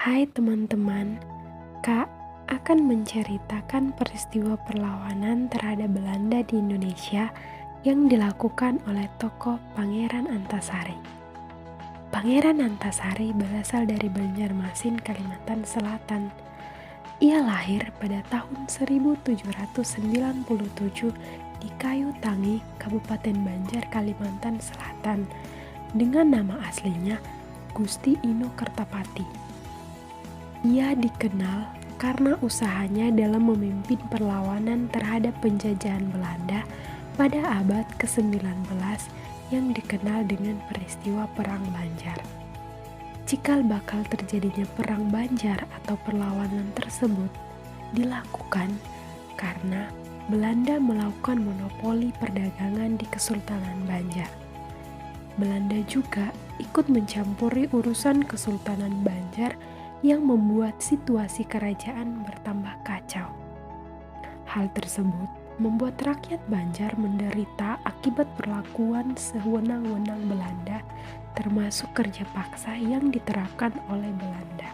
Hai teman-teman, Kak akan menceritakan peristiwa perlawanan terhadap Belanda di Indonesia yang dilakukan oleh tokoh Pangeran Antasari. Pangeran Antasari berasal dari Banjarmasin, Kalimantan Selatan. Ia lahir pada tahun 1797 di Kayu Tangi, Kabupaten Banjar, Kalimantan Selatan, dengan nama aslinya Gusti Ino Kertapati. Ia dikenal karena usahanya dalam memimpin perlawanan terhadap penjajahan Belanda pada abad ke-19 yang dikenal dengan peristiwa Perang Banjar. Cikal bakal terjadinya Perang Banjar atau perlawanan tersebut dilakukan karena Belanda melakukan monopoli perdagangan di Kesultanan Banjar. Belanda juga ikut mencampuri urusan Kesultanan Banjar yang membuat situasi kerajaan bertambah kacau. Hal tersebut membuat rakyat Banjar menderita akibat perlakuan sewenang-wenang Belanda, termasuk kerja paksa yang diterapkan oleh Belanda.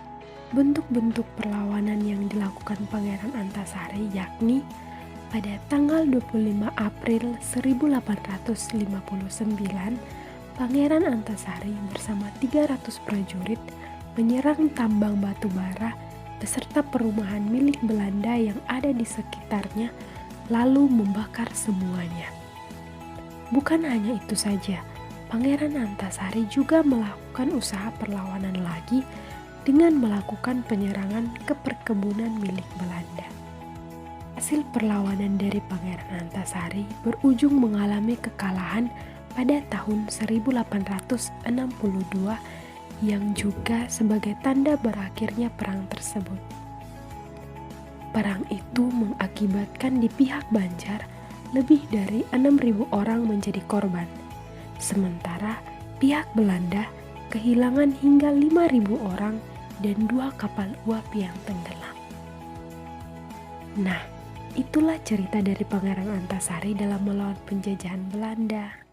Bentuk-bentuk perlawanan yang dilakukan Pangeran Antasari yakni pada tanggal 25 April 1859, Pangeran Antasari bersama 300 prajurit menyerang tambang batu bara beserta perumahan milik Belanda yang ada di sekitarnya, lalu membakar semuanya. Bukan hanya itu saja, Pangeran Antasari juga melakukan usaha perlawanan lagi dengan melakukan penyerangan ke perkebunan milik Belanda. Hasil perlawanan dari Pangeran Antasari berujung mengalami kekalahan pada tahun 1862 yang juga sebagai tanda berakhirnya perang tersebut. Perang itu mengakibatkan di pihak Banjar lebih dari 6.000 orang menjadi korban, sementara pihak Belanda kehilangan hingga 5.000 orang dan 2 kapal uap yang tenggelam. Nah, itulah cerita dari Pangeran Antasari dalam melawan penjajahan Belanda.